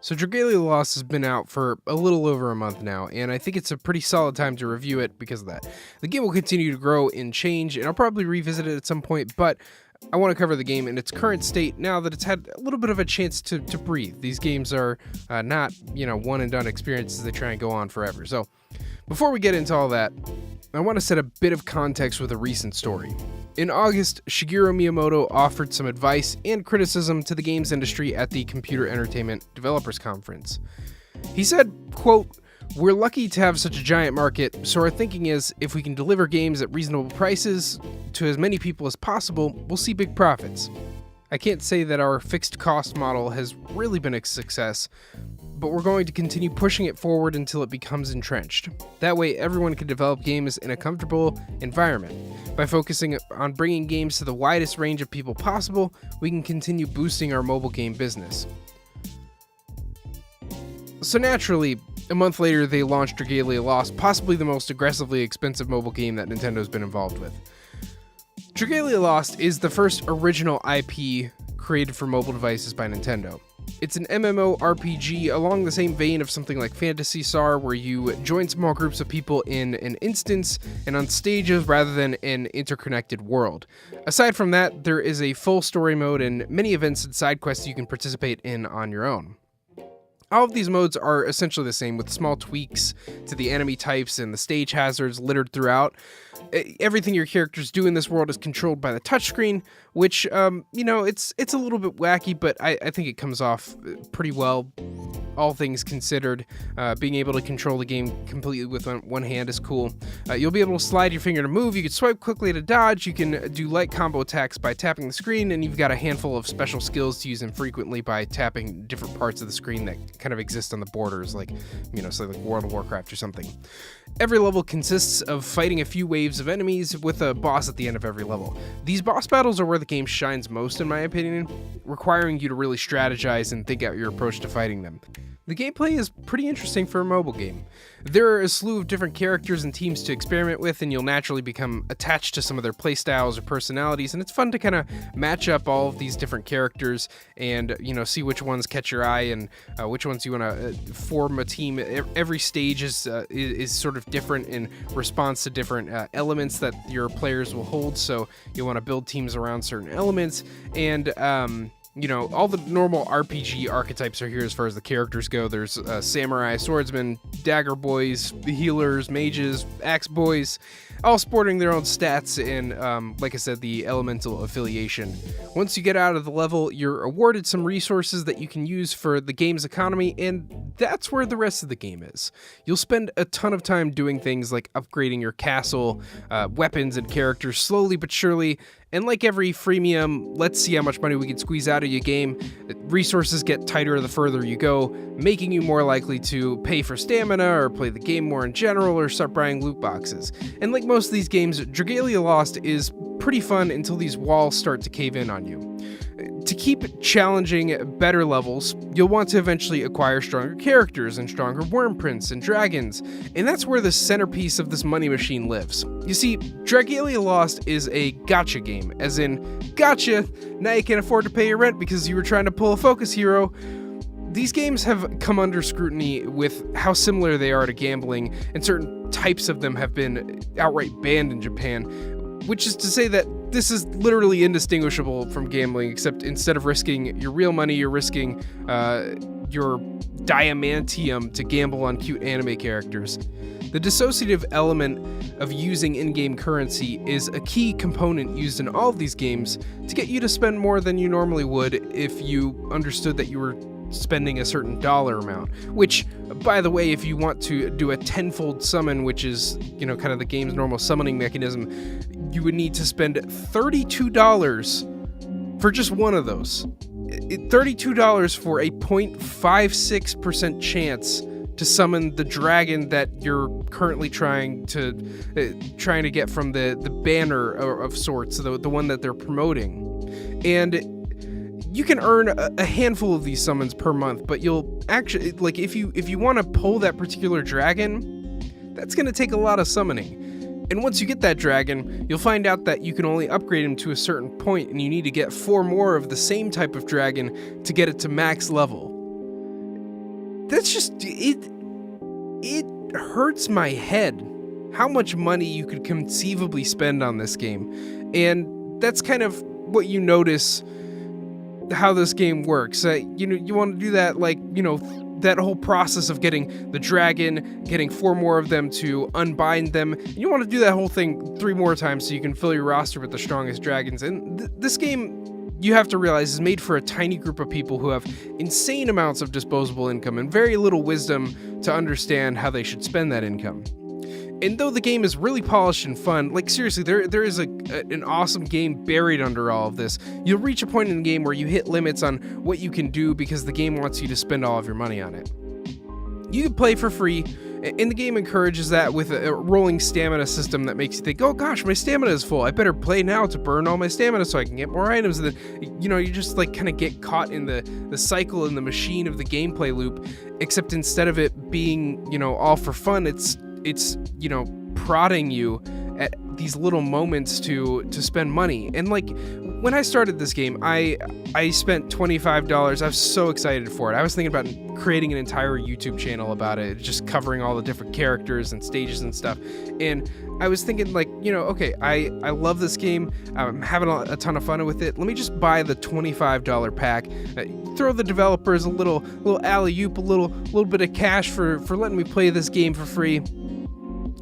So Dragalia Lost has been out for a little over a month now, and I think it's a pretty solid time to review it because of that. The game will continue to grow and change, and I'll probably revisit it at some point, but I want to cover the game in its current state now that it's had a little bit of a chance to breathe. These games are not, one and done experiences. They try and go on forever. So before we get into all that, I want to set a bit of context with a recent story. In August, Shigeru Miyamoto offered some advice and criticism to the games industry at the Computer Entertainment Developers Conference. He said, quote, "We're lucky to have such a giant market, so our thinking is if we can deliver games at reasonable prices to as many people as possible, we'll see big profits. I can't say that our fixed cost model has really been a success, but we're going to continue pushing it forward until it becomes entrenched. That way, everyone can develop games in a comfortable environment. By focusing on bringing games to the widest range of people possible, we can continue boosting our mobile game business." So naturally, a month later, they launched Dragalia Lost, possibly the most aggressively expensive mobile game that Nintendo's been involved with. Dragalia Lost is the first original IP created for mobile devices by Nintendo. It's an MMORPG along the same vein of something like Fantasy Star, where you join small groups of people in an instance and on stages rather than an interconnected world. Aside from that, there is a full story mode and many events and side quests you can participate in on your own. All of these modes are essentially the same, with small tweaks to the enemy types and the stage hazards littered throughout. Everything your characters do in this world is controlled by the touchscreen, which, it's a little bit wacky, but I think it comes off pretty well, all things considered. Being able to control the game completely with one hand is cool. You'll be able to slide your finger to move, you can swipe quickly to dodge, you can do light combo attacks by tapping the screen, and you've got a handful of special skills to use infrequently by tapping different parts of the screen that kind of exist on the borders, like World of Warcraft or something. Every level consists of fighting a few waves of enemies with a boss at the end of every level. These boss battles are where the game shines most, in my opinion, requiring you to really strategize and think out your approach to fighting them. The gameplay is pretty interesting for a mobile game. There are a slew of different characters and teams to experiment with, and you'll naturally become attached to some of their playstyles or personalities, and it's fun to kind of match up all of these different characters and, see which ones catch your eye and which ones you want to form a team. Every stage is sort of different in response to different elements that your players will hold, so you'll want to build teams around certain elements, and all the normal RPG archetypes are here as far as the characters go. There's samurai, swordsmen, dagger boys, healers, mages, axe boys, all sporting their own stats and, like I said, the elemental affiliation. Once you get out of the level, you're awarded some resources that you can use for the game's economy, and that's where the rest of the game is. You'll spend a ton of time doing things like upgrading your castle, weapons, and characters slowly but surely. And like every freemium, let's see how much money we can squeeze out of your game, resources get tighter the further you go, making you more likely to pay for stamina or play the game more in general or start buying loot boxes. And like most of these games, Dragalia Lost is pretty fun until these walls start to cave in on you. To keep challenging better levels, you'll want to eventually acquire stronger characters and stronger worm prints and dragons, and that's where the centerpiece of this money machine lives. You see, Dragalia Lost is a gotcha game, as in, gotcha, now you can't afford to pay your rent because you were trying to pull a focus hero. These games have come under scrutiny with how similar they are to gambling, and certain types of them have been outright banned in Japan, which is to say that this is literally indistinguishable from gambling, except instead of risking your real money, you're risking your diamantium to gamble on cute anime characters. The dissociative element of using in-game currency is a key component used in all of these games to get you to spend more than you normally would if you understood that you were spending a certain dollar amount, which, by the way, if you want to do a tenfold summon, which is, kind of the game's normal summoning mechanism, you would need to spend $32 for just one of those. $32 for a 0.56% chance to summon the dragon that you're currently trying to get from the banner of sorts, the one that they're promoting. And you can earn a handful of these summons per month, but you'll actually, if you want to pull that particular dragon, that's going to take a lot of summoning. And once you get that dragon, you'll find out that you can only upgrade him to a certain point, and you need to get 4 more of the same type of dragon to get it to max level. that's just it. It hurts my head how much money you could conceivably spend on this game, and that's kind of what you notice how this game works. You want to do that, that whole process of getting the dragon, getting 4 more of them to unbind them. You want to do that whole thing 3 more times so you can fill your roster with the strongest dragons. And this game, you have to realize, is made for a tiny group of people who have insane amounts of disposable income and very little wisdom to understand how they should spend that income. And though the game is really polished and fun, seriously, there is an awesome game buried under all of this. You'll reach a point in the game where you hit limits on what you can do because the game wants you to spend all of your money on it. You can play for free, and the game encourages that with a rolling stamina system that makes you think, oh gosh, my stamina is full. I better play now to burn all my stamina so I can get more items. And then, you just kind of get caught in the cycle and the machine of the gameplay loop, except instead of it being, all for fun, it's prodding you at these little moments to spend money. And when I started this game, I spent $25. I was so excited for it. I was thinking about creating an entire YouTube channel about it, just covering all the different characters and stages and stuff. And I was thinking okay, I love this game. I'm having a ton of fun with it. Let me just buy the $25 pack. Throw the developers a little alley-oop, a little bit of cash for letting me play this game for free.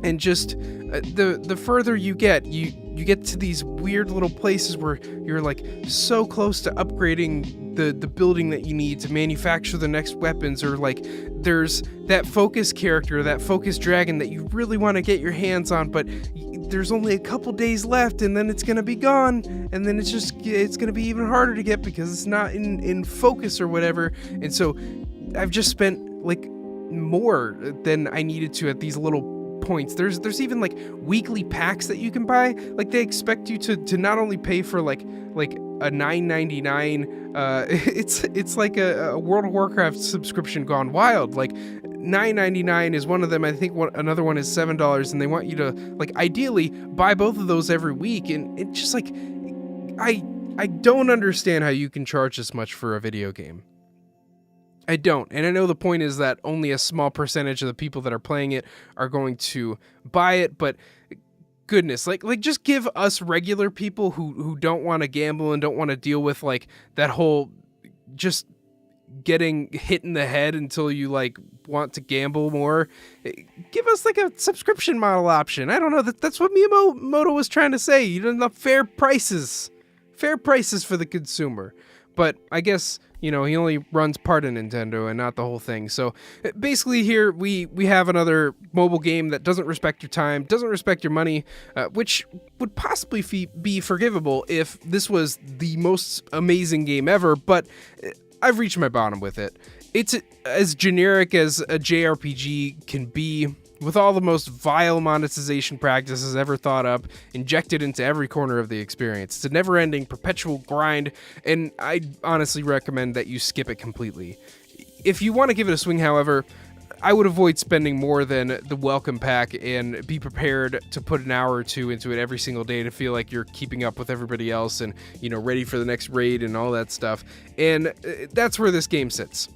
And just the further you get to these weird little places where you're so close to upgrading the building that you need to manufacture the next weapons, or there's that focus character, that focus dragon that you really want to get your hands on, but there's only a couple days left and then it's gonna be gone, and then it's gonna be even harder to get because it's not in focus or whatever. And so I've just spent more than I needed to at these little points. There's even weekly packs that you can buy. They expect you to not only pay for a $9.99 it's like a World of Warcraft subscription gone wild. $9.99 is one of them. I think another one is $7, and they want you to ideally buy both of those every week. And it just I don't understand how you can charge this much for a video game. I don't. And I know the point is that only a small percentage of the people that are playing it are going to buy it, but goodness, just give us regular people who don't want to gamble and don't want to deal with that whole just getting hit in the head until you want to gamble more. Give us a subscription model option. I don't know, that's what Miyamoto was trying to say. Fair prices for the consumer. But I guess, he only runs part of Nintendo and not the whole thing. So basically here we have another mobile game that doesn't respect your time, doesn't respect your money, which would possibly be forgivable if this was the most amazing game ever, but I've reached my bottom with it. It's as generic as a JRPG can be, with all the most vile monetization practices ever thought up, injected into every corner of the experience. It's a never-ending, perpetual grind, and I honestly recommend that you skip it completely. If you want to give it a swing, however, I would avoid spending more than the welcome pack and be prepared to put an hour or 2 into it every single day to feel like you're keeping up with everybody else and, ready for the next raid and all that stuff. And that's where this game sits.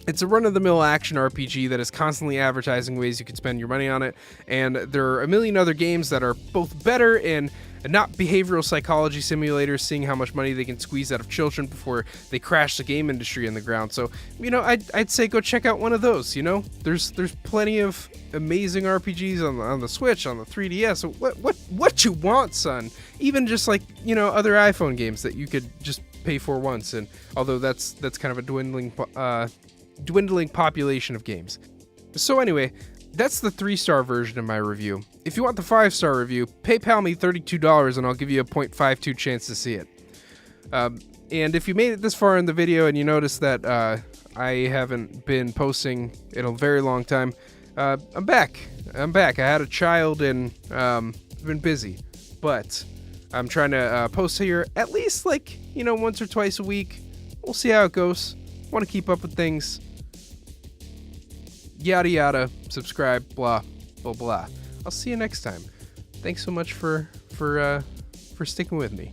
It's a run-of-the-mill action RPG that is constantly advertising ways you can spend your money on it, and there are a million other games that are both better and not behavioral psychology simulators, seeing how much money they can squeeze out of children before they crash the game industry in the ground. So, I'd say go check out one of those. There's plenty of amazing RPGs on the Switch, on the 3DS. So what you want, son? Even just other iPhone games that you could just pay for once. And although that's kind of a dwindling population of games. So anyway, that's the 3-star version of my review. If you want the 5-star review, PayPal me $32 and I'll give you a 0.52 chance to see it. And if you made it this far in the video and you notice that I haven't been posting in a very long time, I'm back. I had a child and been busy, but I'm trying to post here at least once or twice a week. We'll see how it goes. Want to keep up with things. Yada yada, subscribe, blah blah blah. I'll see you next time. Thanks so much for sticking with me.